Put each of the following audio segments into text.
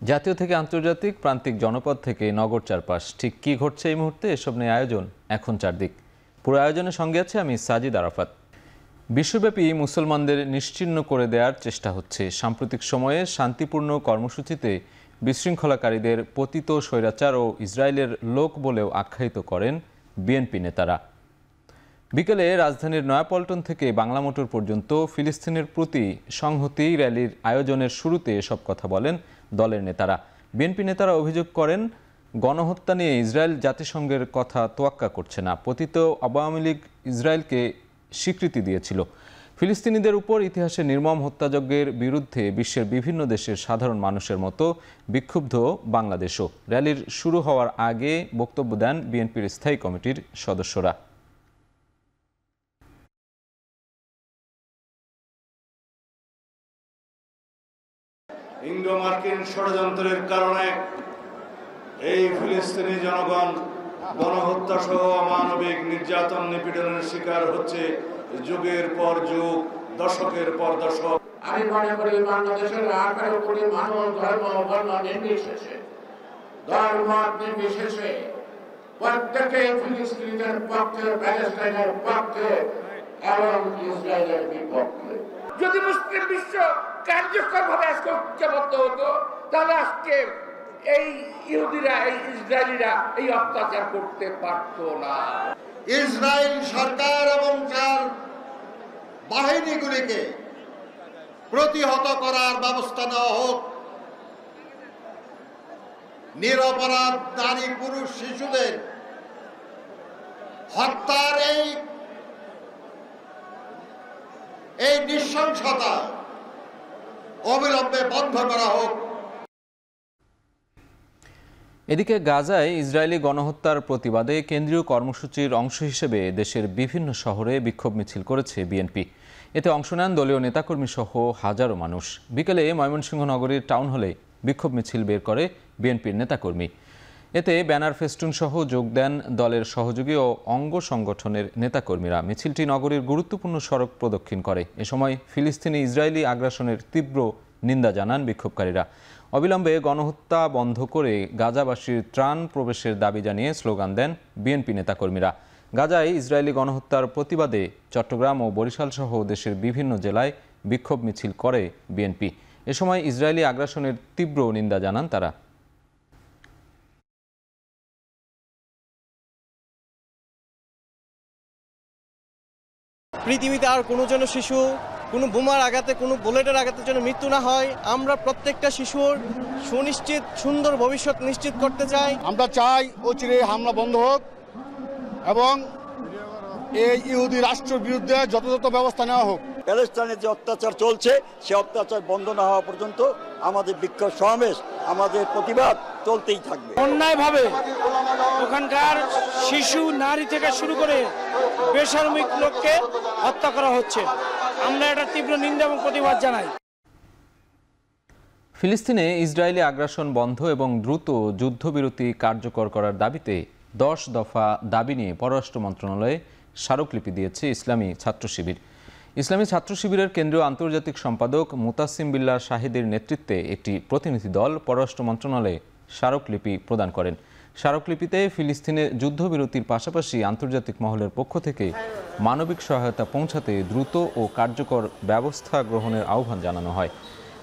জাতীয় থেকে আন্তর্জাতিক, প্রান্তিক জনপদ থেকে নগর চারপাশ, ঠিক কি ঘটছে এই মুহূর্তে এসব নিয়ে আয়োজন এখন চারদিক। পুরো আয়োজনের সঙ্গে আছে আমি সাজিদ আরাফাত। বিশ্বব্যাপী মুসলমানদের নিশ্চিহ্ন করে দেওয়ার চেষ্টা হচ্ছে। সাম্প্রতিক সময়ে শান্তিপূর্ণ কর্মসূচিতে বিশৃঙ্খলাকারীদের পতিত স্বৈরাচার ও ইসরায়েলের লোক বলেও আখ্যায়িত করেন বিএনপি নেতারা। বিকেলে রাজধানীর নয়াপল্টন থেকে বাংলা মোটর পর্যন্ত ফিলিস্তিনের প্রতি সংহতি র্যালির আয়োজনের শুরুতে এসব কথা বলেন দলের নেতারা। বিএনপি নেতারা অভিযোগ করেন, গণহত্যা নিয়ে ইসরায়েল জাতিসংঘের কথা তোয়াক্কা করছে না। পতিত আওয়ামী লীগ ইসরায়েলকে স্বীকৃতি দিয়েছিল। ফিলিস্তিনিদের উপর ইতিহাসে নির্মম হত্যাযজ্ঞের বিরুদ্ধে বিশ্বের বিভিন্ন দেশের সাধারণ মানুষের মতো বিক্ষুব্ধ বাংলাদেশও। র্যালির শুরু হওয়ার আগে বক্তব্য দেন বিএনপির স্থায়ী কমিটির সদস্যরা। ইন্দো মার্কিন ষড়যন্ত্রের কারণে এই ফিলিস্তিনি জনগণ গণহত্যা সহ অমানবিক নির্যাতন নিপীড়নের শিকার হচ্ছে যুগের পর যুগ, দশকের পর দশক। আমি মনে করি বাংলাদেশের 18 কোটি মানুষ ধর্ম নির্বিশেষে, ধর্ম নির্বিশেষে প্রত্যেকে ফিলিস্তিনিদের পক্ষে, প্যালেস্টাইনের পক্ষে এবং ইসরায়েলের বিপক্ষে। যদি মুসলিম বিশ্ব কার্যকরভাবে আজকে ঐক্যবদ্ধ হতো, তাহলে আজকে এই ইহুদিরা, এই ইসরায়েলিরা এই অত্যাচার করতে পারত না। ইসরায়েল সরকার এবং তার বাহিনীগুলিকে প্রতিহত করার ব্যবস্থা নেওয়া হোক। নিরপরাধ নারী, পুরুষ, শিশুদের হত্যার এই নৃশংসতা অবিলম্বে বন্ধ করা হোক। এদিকে গাজায় ইসরায়েলি গণহত্যার প্রতিবাদে কেন্দ্রীয় কর্মসূচির অংশ হিসেবে দেশের বিভিন্ন শহরে বিক্ষোভ মিছিল করেছে বিএনপি। এতে অংশ নেন দলীয় নেতাকর্মী সহ হাজারো মানুষ। বিকেলে ময়মনসিংহ নগরীর টাউন হলে বিক্ষোভ মিছিল বের করে বিএনপির নেতাকর্মী। এতে ব্যানার ফেস্টুন সহ যোগ দেন দলের সহযোগী ও অঙ্গ সংগঠনের নেতাকর্মীরা। মিছিলটি নগরীর গুরুত্বপূর্ণ সড়ক প্রদক্ষিণ করে। এ সময় ফিলিস্তিনি ইসরায়েলি আগ্রাসনের তীব্র নিন্দা জানান বিক্ষোভকারীরা। অবিলম্বে গণহত্যা বন্ধ করে গাজাবাসীর ত্রাণ প্রবেশের দাবি জানিয়ে স্লোগান দেন বিএনপি নেতাকর্মীরা। গাজায় ইসরায়েলি গণহত্যার প্রতিবাদে চট্টগ্রাম ও বরিশাল সহ দেশের বিভিন্ন জেলায় বিক্ষোভ মিছিল করে বিএনপি। এ সময় ইসরায়েলি আগ্রাসনের তীব্র নিন্দা জানান তারা। পৃথিবীতে আর কোনো যেন শিশু কোনো বোমার আঘাতে, কোনো বুলেটের আঘাতে যেন মৃত্যু না হয়। আমরা প্রত্যেকটা শিশুর সুনিশ্চিত সুন্দর ভবিষ্যৎ নিশ্চিত করতে চাই। আমরা চাই অচিরে হামলা বন্ধ হোক এবং এই ইহুদি রাষ্ট্রের বিরুদ্ধে যথাযথ ব্যবস্থা নেওয়া হোক। প্যালেস্টাইনে যে অত্যাচার চলছে সে অত্যাচার বন্ধ না হওয়া পর্যন্ত আমাদের বিক্ষোভ সমাবেশ, আমাদের প্রতিবাদ চলতেই থাকবে। অন্যায়ভাবে ওখানকার শিশু, নারী থেকে শুরু করে বেসামরিক লোককে হত্যা করা হচ্ছে। আমরা এটা তীব্র নিন্দা এবং প্রতিবাদ জানাই। ফিলিস্তিনে ইসরায়েলি আগ্রাসন বন্ধ এবং দ্রুত যুদ্ধবিরতি কার্যকর করার দাবিতে 10 দফা দাবি নিয়ে পররাষ্ট্র মন্ত্রণালয়ে স্মারকলিপি দিয়েছে ইসলামী ছাত্র শিবির। ইসলামী ছাত্র শিবিরের কেন্দ্রীয় আন্তর্জাতিক সম্পাদক মুতাসিম বিল্লাহ শাহিদের নেতৃত্বে একটি প্রতিনিধি দল পররাষ্ট্র মন্ত্রণালয়ে স্মারকলিপি প্রদান করেন। স্মারকলিপিতে ফিলিস্তিনে যুদ্ধবিরতির পাশাপাশি আন্তর্জাতিক মহলের পক্ষ থেকে মানবিক সহায়তা পৌঁছাতে দ্রুত ও কার্যকর ব্যবস্থা গ্রহণের আহ্বান জানানো হয়।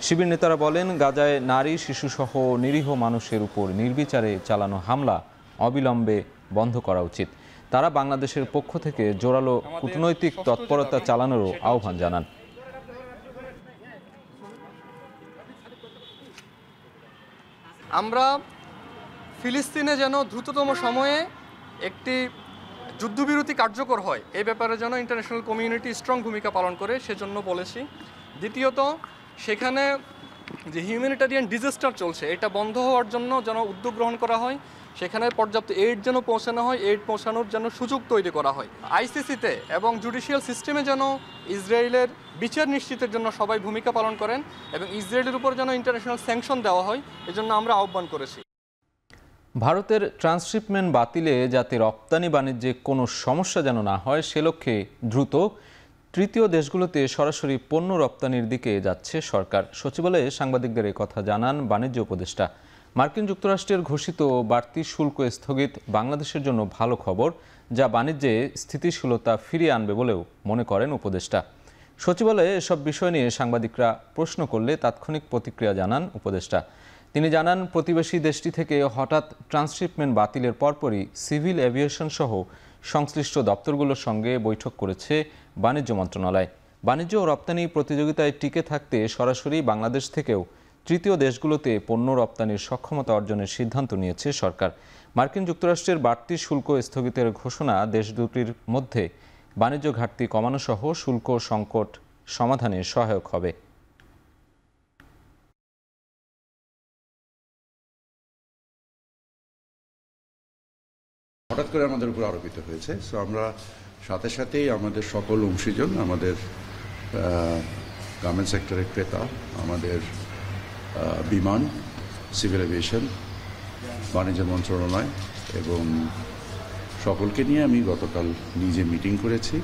শিবির নেতারা বলেন, গাজায় নারী, শিশুসহ নিরীহ মানুষের উপর নির্বিচারে চালানো হামলা অবিলম্বে বন্ধ করা উচিত। তারা বাংলাদেশের পক্ষ থেকে জোরালো কূটনৈতিক তৎপরতা চালানোরও আহ্বান জানান। আমরা ফিলিস্তিনে যেন দ্রুততম সময়ে একটি যুদ্ধবিরতি কার্যকর হয়, এই ব্যাপারে যেন ইন্টারন্যাশনাল কমিউনিটি স্ট্রং ভূমিকা পালন করে, সেজন্য বলেছি। দ্বিতীয়ত, সেখানে যে হিউম্যানিটেরিয়ান ডিজাস্টার চলছে এটা বন্ধ হওয়ার জন্য যেন উদ্যোগ গ্রহণ করা হয়। সেখানে পর্যাপ্ত এইড যেন পৌঁছানো হয়, এইড পৌঁছানোর যেন সুযোগ তৈরি করা হয়। আইসিসিতে এবং জুডিশিয়াল সিস্টেমে যেন ইসরায়েলের বিচার নিশ্চিতের জন্য সবাই ভূমিকা পালন করেন এবং ইসরায়েলের উপর যেন ইন্টারন্যাশনাল স্যাংশন দেওয়া হয়, এজন্য আমরা আহ্বান করেছি। ভারতের ট্রান্সশিপমেন্ট বাতিলে যাতে রপ্তানি বাণিজ্যে কোনো সমস্যা যেন না হয় সে লক্ষ্যে দ্রুত তৃতীয় দেশগুলোতে সরাসরি পণ্য রপ্তানির দিকে যাচ্ছে সরকার। সচিবালয়ে সাংবাদিকদের এই কথা জানান বাণিজ্য উপদেষ্টা। মার্কিন যুক্তরাষ্ট্রের ঘোষিত বাড়তি শুল্ক স্থগিত বাংলাদেশের জন্য ভালো খবর, যা বাণিজ্যে স্থিতিশীলতা ফিরিয়ে আনবে বলেও মনে করেন উপদেষ্টা। সচিবালয়ে এসব বিষয় নিয়ে সাংবাদিকরা প্রশ্ন করলে তাৎক্ষণিক প্রতিক্রিয়া জানান উপদেষ্টা। তিনি জানান, প্রতিবেশী দেশটি থেকে হঠাৎ ট্রান্সশিপমেন্ট বাতিলের পরপরই সিভিল এভিয়েশন সহ সংশ্লিষ্ট দপ্তরগুলোর সঙ্গে বৈঠক করেছে বাণিজ্য মন্ত্রণালয়। বাণিজ্য ও রপ্তানি প্রতিযোগিতায় টিকে থাকতে সরাসরি বাংলাদেশ থেকেও তৃতীয় দেশগুলোতে পণ্য রপ্তানির সক্ষমতা অর্জনের সিদ্ধান্ত নিয়েছে সরকার। মার্কিন যুক্তরাষ্ট্রের বাড়তি শুল্ক স্থগিতের ঘোষণা দেশ দুটির মধ্যে বাণিজ্য ঘাটতি কমানো সহ শুল্ক সংকট সমাধানে সহায়ক হবে। হঠাৎ করে আমাদের উপর আরোপিত হয়েছে। সো আমরা সাথে সাথেই আমাদের সকল অংশীজন, আমাদের গার্মেন্ট সেক্টরের ক্রেতা, আমাদের বিমান, সিভিল এভিয়েশন, বাণিজ্য মন্ত্রণালয় এবং সকলকে নিয়ে আমি গতকাল নিজে মিটিং করেছি।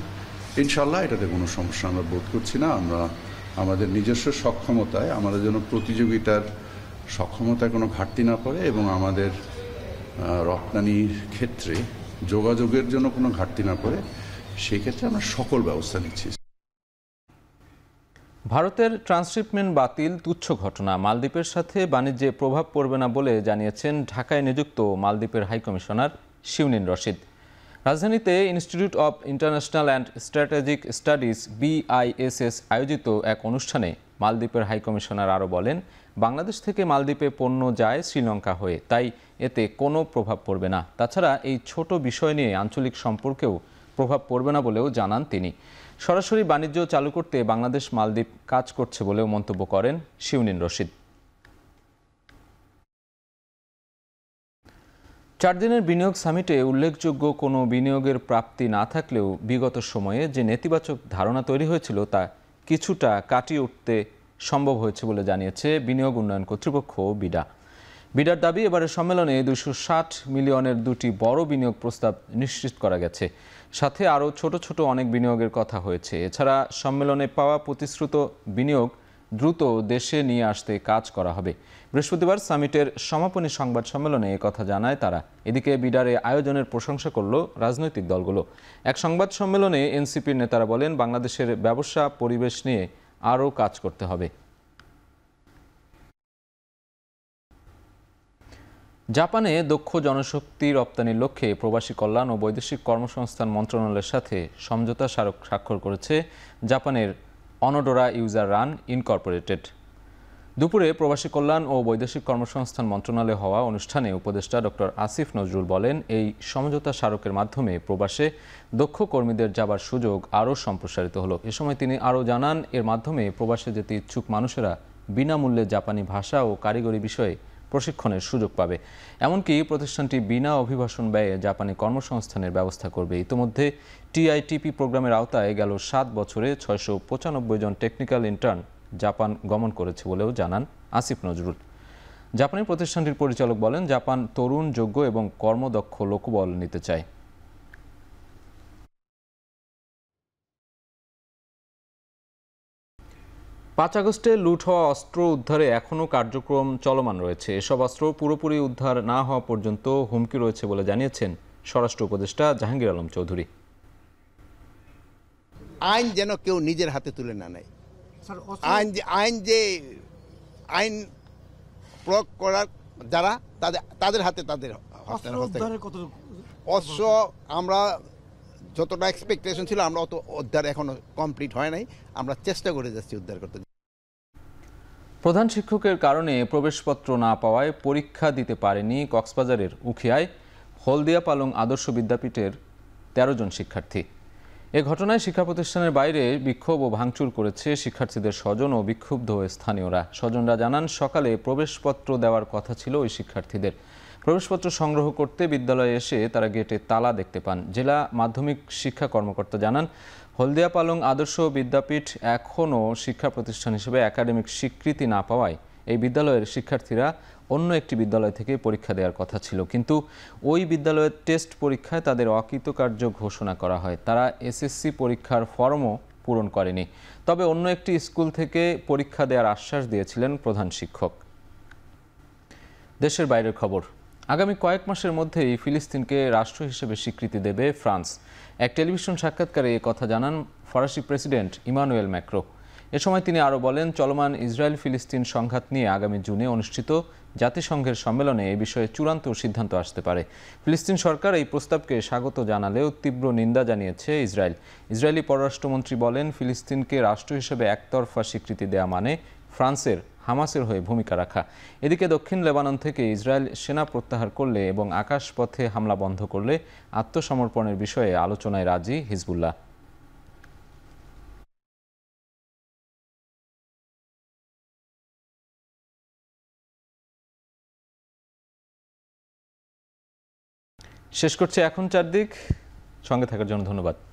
ইনশাল্লাহ এটাতে কোনো সমস্যা আমরা বোধ করছি না। আমরা আমাদের নিজস্ব সক্ষমতায়, আমাদের জন্য প্রতিযোগিতার সক্ষমতায় কোনো ঘাটতি না পড়ে এবং আমাদের রপ্তানির ক্ষেত্রে যোগাযোগের জন্য কোনো ঘাটতি না পড়ে, সেই ক্ষেত্রে আমরা সকল ব্যবস্থা নিচ্ছি। ভারতের ট্রান্সশিপমেন্ট বাতিল তুচ্ছ ঘটনা, মালদ্বীপের সাথে বাণিজ্যে প্রভাব পড়বে না বলে জানিয়েছেন ঢাকায় নিযুক্ত মালদ্বীপের হাইকমিশনার শিউনিন রশিদ। রাজধানীতে institute of international and strategic studies BISS আয়োজিত এক অনুষ্ঠানে মালদ্বীপের হাইকমিশনার আরও বলেন, বাংলাদেশ থেকে মালদ্বীপে পণ্য যায় শ্রীলঙ্কা হয়ে, তাই এতে কোনো প্রভাব পড়বে না। তাছাড়া এই ছোট বিষয় নিয়ে আঞ্চলিক সম্পর্কেও প্রভাব পড়বে না বলেও জানান তিনি। সরাসরি বাণিজ্য চালু করতে বাংলাদেশ মালদ্বীপ কাজ করছে বলেও মন্তব্য করেন শিউনিন রশিদ। 4 দিনের বিনিয়োগ সামিটে উল্লেখযোগ্য কোনো বিনিয়োগের প্রাপ্তি না থাকলেও বিগত সময়ে যে নেতিবাচক ধারণা তৈরি হয়েছিল তা কিছুটা কাটিয়ে উঠতে সম্ভব হয়েছে বলে জানিয়েছে বিনিয়োগ উন্নয়ন কর্তৃপক্ষ বিডা। বিডার দাবি, এবারের সম্মেলনে 260 মিলিয়নের 2টি বড় বিনিয়োগ প্রস্তাব নিশ্চিত করা গেছে। সাথে আরও ছোট ছোট অনেক বিনিয়োগের কথা হয়েছে। এছাড়া সম্মেলনে পাওয়া প্রতিশ্রুত বিনিয়োগ দ্রুত দেশে নিয়ে আসতে কাজ করা হবে। বৃহস্পতিবার সামিটের সমাপনী সংবাদ সম্মেলনে একথা জানায় তারা। এদিকে বিডারে আয়োজনের প্রশংসা করল রাজনৈতিক দলগুলো। এক সংবাদ সম্মেলনে এনসিপির নেতারা বলেন, বাংলাদেশের ব্যবসা পরিবেশ নিয়ে আরও কাজ করতে হবে। জাপানে দক্ষ জনশক্তি রপ্তানির লক্ষ্যে প্রবাসী কল্যাণ ও বৈদেশিক কর্মসংস্থান মন্ত্রণালয়ের সাথে সমঝোতা স্মারক স্বাক্ষর করেছে জাপানের অনোডোরা ইউজার রান ইনকর্পোরেটেড। দুপুরে প্রবাসী কল্যাণ ও বৈদেশিক কর্মসংস্থান মন্ত্রণালয়ে হওয়া অনুষ্ঠানে উপদেষ্টা ডক্টর আসিফ নজরুল বলেন, এই সমঝোতা স্মারকের মাধ্যমে প্রবাসে দক্ষ কর্মীদের যাবার সুযোগ আরও সম্প্রসারিত হলো। এ সময় তিনি আরও জানান, এর মাধ্যমে প্রবাসে যেতে ইচ্ছুক মানুষেরা বিনামূল্যে জাপানি ভাষা ও কারিগরি বিষয়ে প্রশিক্ষণের সুযোগ পাবে। এমনকি প্রতিষ্ঠানটি বিনা অভিবাসন ব্যয়ে জাপানি কর্মসংস্থানের ব্যবস্থা করবে। ইতিমধ্যে TITP প্রোগ্রামের আওতায় গেল 7 বছরে 695 জন টেকনিক্যাল ইন্টার্ন জাপান গমন করেছে বলেও জানান আসিফ নজরুল। জাপানি প্রতিষ্ঠানটির পরিচালক বলেন, জাপান তরুণ, যোগ্য এবং কর্মদক্ষ লোকবল নিতে চায়। 5 আগস্টে লুট হওয়া অস্ত্র উদ্ধারে এখনও কার্যক্রম চলমান রয়েছে। এসব অস্ত্র পুরোপুরি উদ্ধার না হওয়া পর্যন্ত হুমকি রয়েছে বলে জানিয়েছেন স্বরাষ্ট্র উপদেষ্টা জাহাঙ্গীর আলম চৌধুরী। আইন যেন কেউ নিজের হাতে তুলে না নেয়। আইন প্রয়োগ করার যারা তাদের হাতে তাদের অস্ত্র আমরা যতটা এক্সপেকটেশন ছিল, আমরা অত উদ্ধার এখনো কমপ্লিট হয় নাই। আমরা চেষ্টা করে যাচ্ছি উদ্ধার করতে। প্রধান শিক্ষকের কারণে প্রবেশপত্র না পাওয়ায় পরীক্ষা দিতে পারেনি কক্সবাজারের উখিয়ায় হলদিয়া পালং আদর্শ বিদ্যাপীঠের 13 জন শিক্ষার্থী। এ ঘটনায় শিক্ষা প্রতিষ্ঠানের বাইরে বিক্ষোভ ও ভাঙচুর করেছে শিক্ষার্থীদের স্বজন ও বিক্ষুব্ধ স্থানীয়রা। স্বজনরা জানান, সকালে প্রবেশপত্র দেওয়ার কথা ছিল ওই শিক্ষার্থীদের। প্রবেশপত্র সংগ্রহ করতে বিদ্যালয়ে এসে তারা গেটে তালা দেখতে পান। জেলা মাধ্যমিক শিক্ষা কর্মকর্তা জানান, হলদিয়া পালং আদর্শ বিদ্যাপীঠ এখনও শিক্ষা প্রতিষ্ঠান হিসেবে একাডেমিক স্বীকৃতি না পাওয়ায় এই বিদ্যালয়ের শিক্ষার্থীরা অন্য একটি বিদ্যালয় থেকে পরীক্ষা দেওয়ার কথা ছিল, কিন্তু ওই বিদ্যালয়ের টেস্ট পরীক্ষায় তাদের অকৃতকার্য ঘোষণা করা হয়। তারা SSC পরীক্ষার ফর্মও পূরণ করেনি। তবে অন্য একটি স্কুল থেকে পরীক্ষা দেওয়ার আশ্বাস দিয়েছিলেন প্রধান শিক্ষক। দেশের বাইরের খবর। আগামী কয়েক মাসের মধ্যেই ফিলিস্তিনকে রাষ্ট্র হিসেবে স্বীকৃতি দেবে ফ্রান্স। এক টেলিভিশন সাক্ষাৎকারে এ কথা জানান ফরাসি প্রেসিডেন্ট ইমানুয়েল ম্যাক্রো। এ সময় তিনি আরও বলেন, চলমান ইসরায়েল ফিলিস্তিন সংঘাত নিয়ে আগামী জুনে অনুষ্ঠিত জাতিসংঘের সম্মেলনে এ বিষয়ে চূড়ান্ত সিদ্ধান্ত আসতে পারে। ফিলিস্তিন সরকার এই প্রস্তাবকে স্বাগত জানালেও তীব্র নিন্দা জানিয়েছে ইসরায়েল। ইসরায়েলি পররাষ্ট্রমন্ত্রী বলেন, ফিলিস্তিনকে রাষ্ট্র হিসেবে একতরফা স্বীকৃতি দেয়া মানে ফ্রান্সের হামাসের হয়ে ভূমিকা রাখা। এদিকে দক্ষিণ লেবানন থেকে ইসরায়েল সেনা প্রত্যাহার করলে এবং আকাশপথে হামলা বন্ধ করলে আত্মসমর্পণের বিষয়ে আলোচনায় রাজি হিজবুল্লাহ। শেষ করছে এখন চারদিক। সঙ্গে থাকার জন্য ধন্যবাদ।